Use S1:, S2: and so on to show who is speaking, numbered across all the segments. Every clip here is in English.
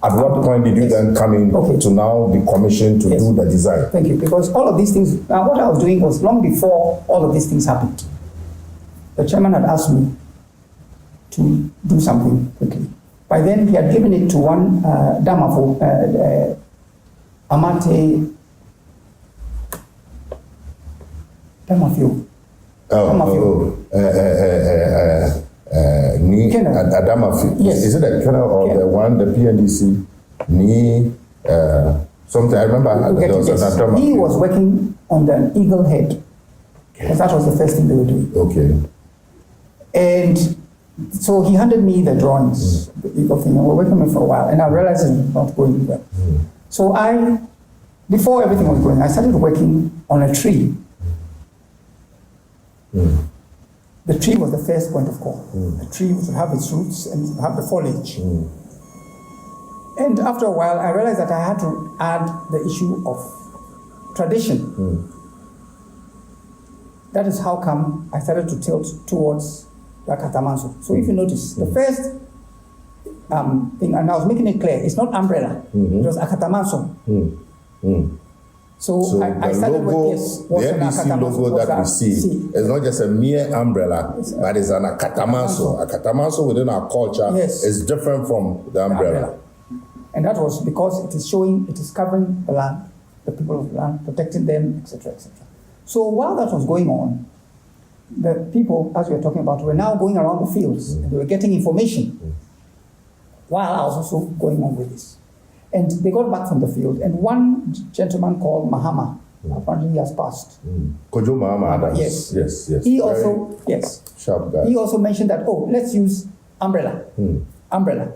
S1: At what point did you then come in to now be commissioned to do the design?
S2: Thank you. Because all of these things, what I was doing was long before all of these things happened. The chairman had asked me to do something quickly. By then, he had given it to one Damafo, Amate Damafio.
S1: Adamafi.
S2: Yes.
S1: Is it the colonel or the one, the PNDC? Something I remember. There was an
S2: he was working on the Eagle Head, because that was the first thing they were doing.
S1: Okay.
S2: And so he handed me the drawings, the Eagle thing, and we were working on it for a while, and I realized it was not going well. So before everything was going, I started working on a tree. The tree was the first point of call. The tree would have its roots and have the foliage. And after a while, I realized that I had to add the issue of tradition. That is how come I started to tilt towards the Katamanso. So if you notice, the first thing, and I was making it clear, it's not umbrella, it was Akatamanso. So I started
S1: logo,
S2: with
S1: the NDC logo that we see is not just a mere umbrella, but it's an Akatamanso. Akatamanso within our culture is different from the umbrella.
S2: And that was because it is showing, it is covering the land, the people of the land, protecting them, etc., etc. So while that was going on, the people, as we were talking about, were now going around the fields and they were getting information while I was also going on with this. And they got back from the field, and one gentleman called Mahama, apparently he has passed.
S1: Kojo Mahama.
S2: Yes.
S1: He
S2: also,
S1: sharp guy.
S2: He also mentioned that, let's use umbrella. Umbrella.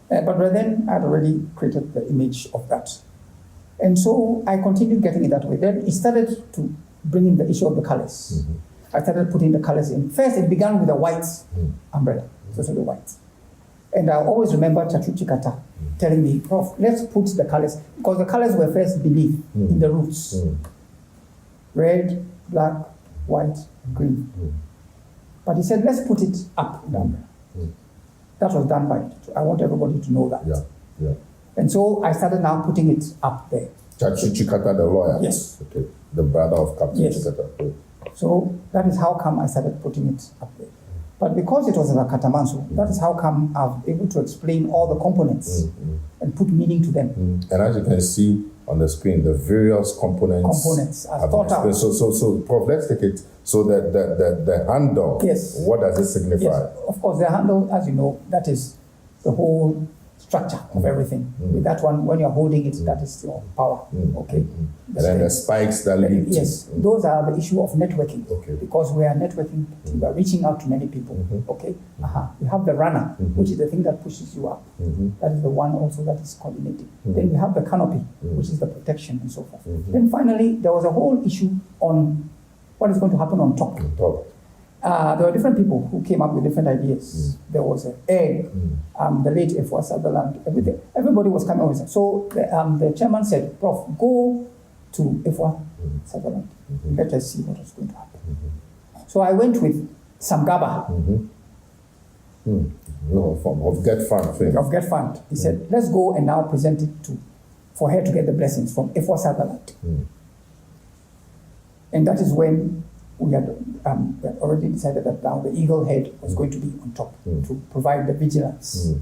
S2: But then I had already created the image of that. And so I continued getting it that way. Then it started to bring in the issue of the colors. I started putting the colors in. First, it began with a white umbrella, so the white. And I always remember Chachu Chikata telling me, Prof, let's put the colors, because the colors were first believed in the roots. Red, black, white, green. But he said, let's put it up in the umbrella. That was done by it. I want everybody to know that. And so I started now putting it up there.
S1: Chachu Chikata, the lawyer?
S2: Yes.
S1: Okay. The brother of Captain Chikata.
S2: So that is how come I started putting it up there. But because it was in a Katamanso, that is how come I was able to explain all the components and put meaning to them.
S1: And as you can see on the screen, the various components
S2: are thought out.
S1: So, Prof, let's take it. So that the handle, what does it signify?
S2: Yes, of course, the handle, as you know, that is the whole structure of everything. With that one, when you're holding it, that is your power. Okay.
S1: And then the spikes that lead
S2: to. Those are the issue of networking. Okay. Because we are networking, we are reaching out to many people. Okay. We have the runner, which is the thing that pushes you up. That is the one also that is coordinating. Then we have the canopy, which is the protection and so forth. Then finally, there was a whole issue on what is going to happen on top. There were different people who came up with different ideas. There was an egg, the late Efwa Sutherland, everything. Everybody was coming with it. So the chairman said, Prof, go to Efwa Sutherland. Let us see what is going to happen. So I went with Samgaba.
S1: Of Get Fund.
S2: Of Get Fund. He said, let's go and now present it for her to get the blessings from Efwa Sutherland. And that is when we had already decided that now the Eagle Head was going to be on top to provide the vigilance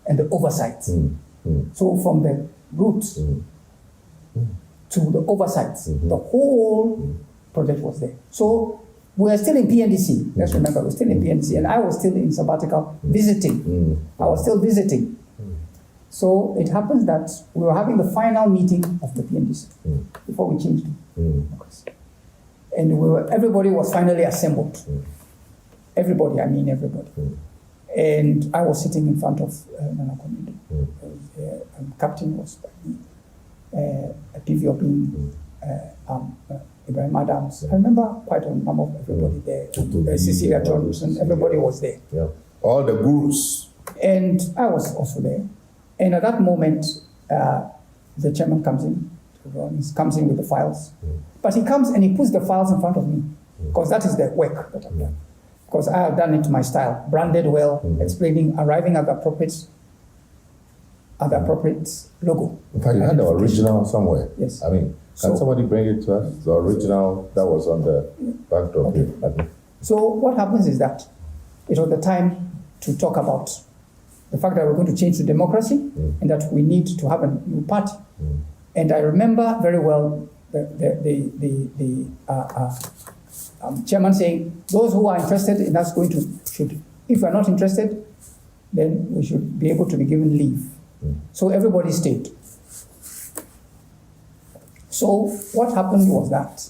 S2: and the oversight. So from the roots to the oversight, the whole project was there. So we are still in PNDC. Let's remember, we're still in PNDC, and I was still in sabbatical visiting. I was still visiting. So it happens that we were having the final meeting of the PNDC before we changed democracy. And everybody was finally assembled. Everybody, I mean everybody. And I was sitting in front of Nana Komido. Captain was by me. A PVOP, Ibrahim Adams. I remember quite a number of everybody there. Cecilia Johnson, everybody was there.
S1: All the gurus.
S2: And I was also there. And at that moment, the chairman comes in. He comes in with the files. But he comes and he puts the files in front of me, because that is the work that I've done. Because I have done it to my style, branded well, explaining, arriving at the appropriate are the appropriate logo.
S1: In fact, you had the original somewhere.
S2: Yes.
S1: I mean, can somebody bring it to us? The original that was on the backdrop.
S2: Okay. So what happens is that it was the time to talk about the fact that we're going to change to democracy and that we need to have a new party. And I remember very well the chairman saying, those who are interested in us should, if we are not interested, then we should be able to be given leave. So everybody stayed. So what happened was that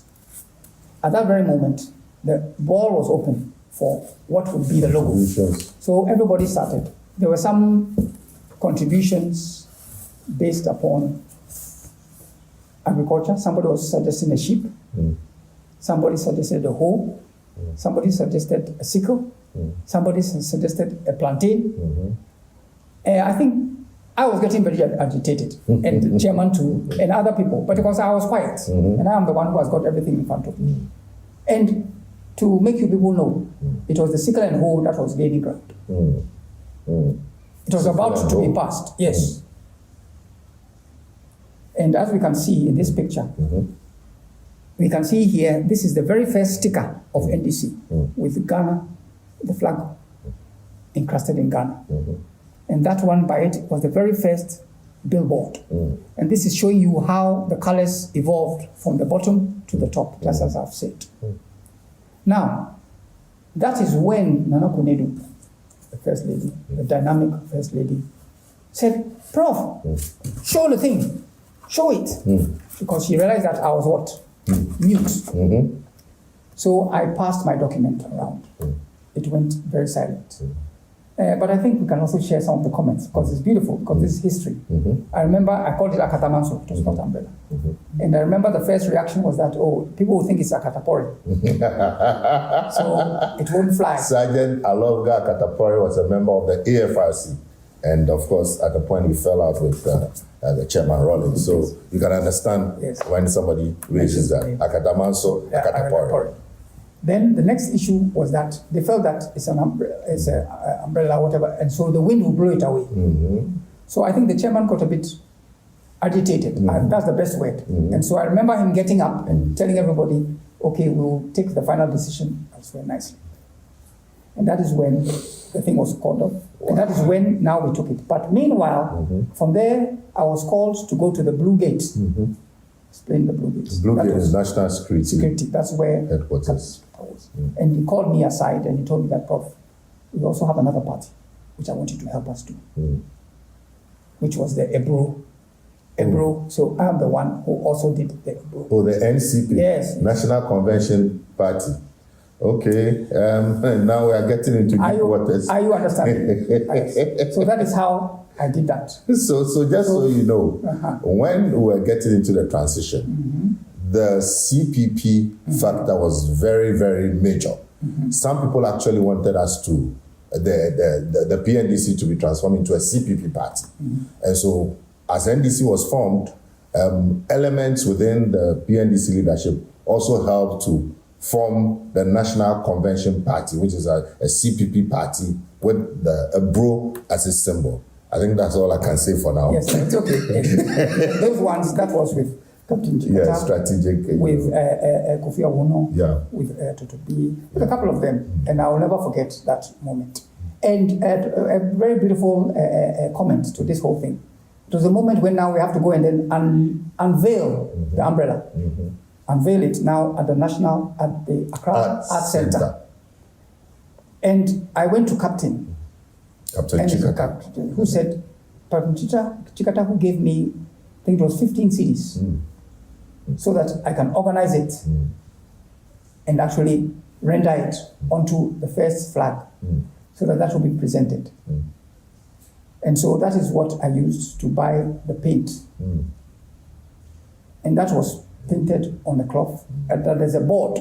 S2: at that very moment, the ball was open for what would be the logo. So everybody started. There were some contributions based upon agriculture. Somebody was suggesting a sheep. Somebody suggested a hoe. Somebody suggested a sickle. Somebody suggested a plantain. I think I was getting very agitated, and the chairman too, and other people, but because I was quiet, and I am the one who has got everything in front of me. And to make you people know, it was the sickle and hoe that was gaining ground. It was about to be passed, yes. And as we can see in this picture, we can see here, this is the very first sticker of NDC with Ghana, the flag encrusted in Ghana. And that one by it was the very first billboard. And this is showing you how the colors evolved from the bottom to the top, just as I've said. Now, that is when Nana Kunedu, the First Lady, the dynamic First Lady, said, Prof, show the thing, show it. Because she realized that I was what? Mute. So I passed my document around. It went very silent. But I think we can also share some of the comments because it's beautiful, because this is history. I remember I called it Akatamanso, it was not umbrella. And I remember the first reaction was that, oh, people will think it's Akatapori. So it won't fly.
S1: Sergeant Alonga Akatapori was a member of the AFRC. And of course, at the point he fell out with the chairman Rollins. So you can understand when somebody raises that. Akatamanso, Akatapori.
S2: Then the next issue was that they felt that it's an umbrella, whatever, and so the wind will blow it away. So I think the chairman got a bit agitated, and that's the best word. And so I remember him getting up and telling everybody, okay, we'll take the final decision elsewhere nicely. And that is when the thing was called off. And that is when now we took it. But meanwhile, from there, I was called to go to the Blue Gate. Explain the Blue Gate.
S1: Blue Gate is National Security.
S2: That's where
S1: headquarters.
S2: And he called me aside and he told me that, Prof, we also have another party, which I want you to help us do, which was the Ebro. So I'm the one who also did the Ebro.
S1: Oh, the NCP?
S2: Yes.
S1: National Convention Party. Okay. Now we are getting into deep waters.
S2: Are you understanding? Yes. So that is how I did that.
S1: So just so you know, when we were getting into the transition, the CPP factor was very, very major. Some people actually wanted us to, the PNDC to be transformed into a CPP party. And so as NDC was formed, elements within the PNDC leadership also helped to form the National Convention Party, which is a CPP party with a bro as a symbol. I think that's all I can say for now.
S2: Yes, it's okay. Those ones, that was with Captain Chikata,
S1: yeah, strategic.
S2: With Kofi Awono, with Totobi, with a couple of them. And I will never forget that moment. And a very beautiful comment to this whole thing. It was a moment when now we have to go and then unveil the umbrella. Unveil it now at the Accra Arts Center. And I went to Captain Chikata, who said, Captain Chikata, who gave me, I think it was 15 CDs, so that I can organize it and actually render it onto the first flag, so that will be presented. And so that is what I used to buy the paint. And that was painted on the cloth. And there's a board.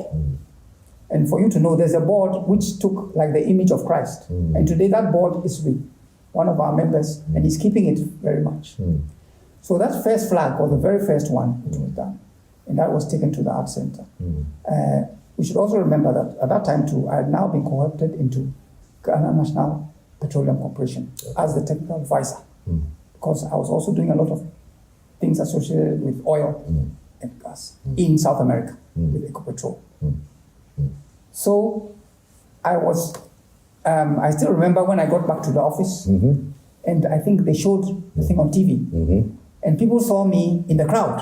S2: And for you to know, there's a board which took like the image of Christ. And today that board is with one of our members, and he's keeping it very much. So that first flag, or the very first one, it was done. And that was taken to the art center. We should also remember that at that time too, I had now been co-opted into Ghana National Petroleum Corporation as the technical advisor. because I was also doing a lot of things associated with oil and gas in South America with Ecopetrol. So I was, I still remember when I got back to the office, and I think they showed the thing on TV, and people saw me in the crowd.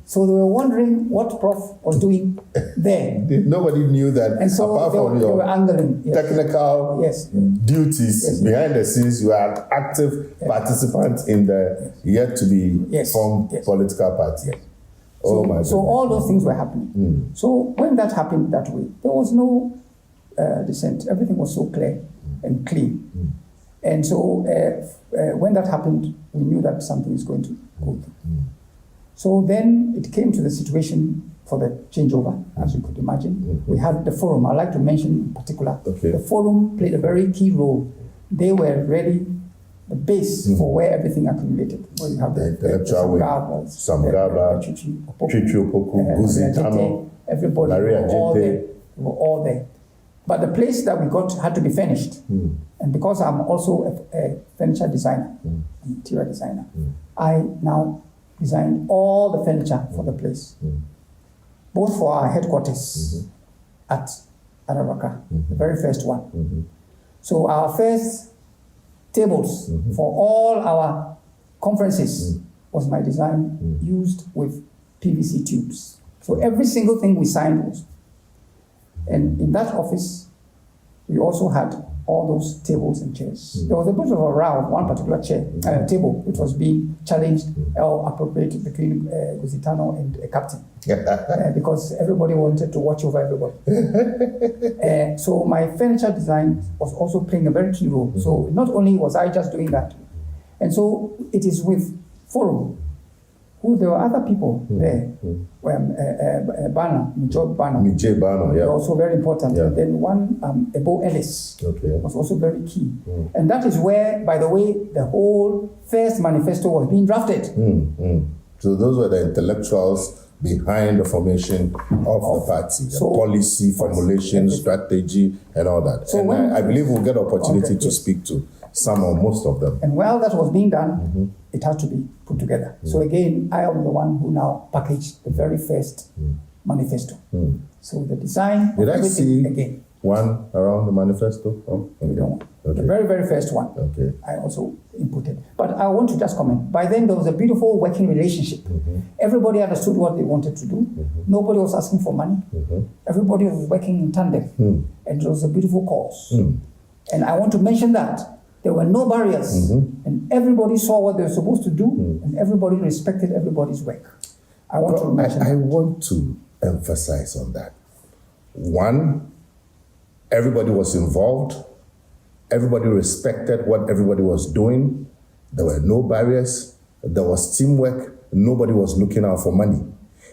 S2: So they were wondering what Prof was doing there.
S1: Nobody knew that.
S2: And so
S1: apart
S2: they
S1: from
S2: were
S1: your
S2: angling.
S1: technical duties behind the scenes, you are an active participant in the yet to be formed political party. Oh my goodness.
S2: So all those things were happening. So when that happened that way, there was no dissent. Everything was so clear and clean. And so when that happened, we knew that something is going to go through. So then it came to the situation for the changeover, as you could imagine. We had the forum. I'd like to mention in particular, the forum played a very key role. They were really the base for where everything accumulated. Where you have the
S1: intellectual wing, Samgaba, Chichi Opoku, Guzi Tano,
S2: everybody, they were all there. But the place that we got had to be furnished. And because I'm also a furniture designer, interior designer, I now designed all the furniture for the place, both for our headquarters at Arabaka, the very first one. So our first tables for all our conferences was my design used with PVC tubes. So every single thing we signed was. And in that office, we also had all those tables and chairs. There was a bit of a row of one particular table, which was being challenged or appropriated between Guzitano and a captain, because everybody wanted to watch over everybody. So my furniture design was also playing a very key role. So not only was I just doing that, and so it is with Forum, who there were other people there, Bana, Mijay Bana, also very important. And then one, Ebo Ellis, was also very key. And that is where, by the way, the whole first manifesto was being drafted.
S1: So those were the intellectuals behind the formation of the party, the policy, formulation, strategy, and all that. So and I believe we'll get opportunity to speak to some or most of them.
S2: And while that was being done, it had to be put together. So again, I am the one who now packaged the very first manifesto. So the design,
S1: did I see
S2: again
S1: one around the manifesto? Oh,
S2: okay. The very, very first one. I also inputted. But I want to just comment. By then, there was a beautiful working relationship. Everybody understood what they wanted to do. Nobody was asking for money. Everybody was working in tandem. And it was a beautiful cause. And I want to mention that there were no barriers, and everybody saw what they were supposed to do, and everybody respected everybody's work. I
S1: want to emphasize on that. One, everybody was involved. Everybody respected what everybody was doing. There were no barriers. There was teamwork. Nobody was looking out for money.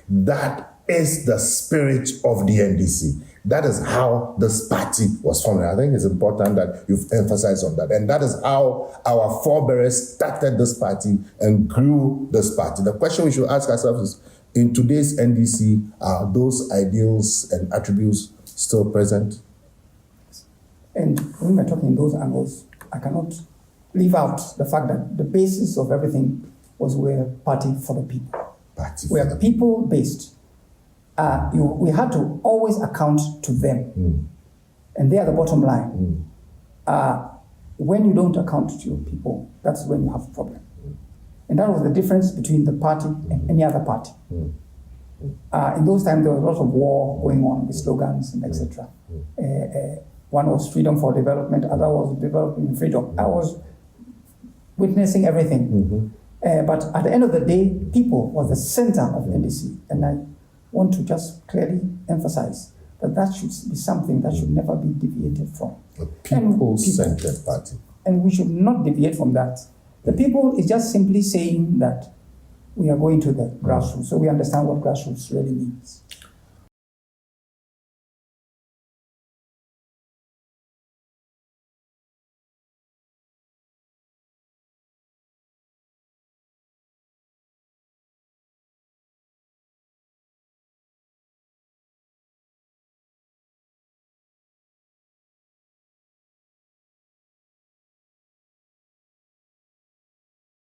S1: That is the spirit of the NDC. That is how this party was formed. I think it's important that you've emphasized on that. And that is how our forebears started this party and grew this party. The question we should ask ourselves is, in today's NDC, are those ideals and attributes still present?
S2: And when we're talking those angles, I cannot leave out the fact that the basis of everything was we're a party for the people. We're people-based. We had to always account to them. And they are the bottom line. When you don't account to your people, that's when you have a problem. And that was the difference between the party and any other party. In those times, there was a lot of war going on with slogans and etc. One was freedom for development, other was development and freedom. I was witnessing everything. But at the end of the day, people was the center of NDC. And I want to just clearly emphasize that that should be something that should never be deviated from.
S1: A people-centered party.
S2: And we should not deviate from that. The people is just simply saying that we are going to the grassroots, so we understand what grassroots really means.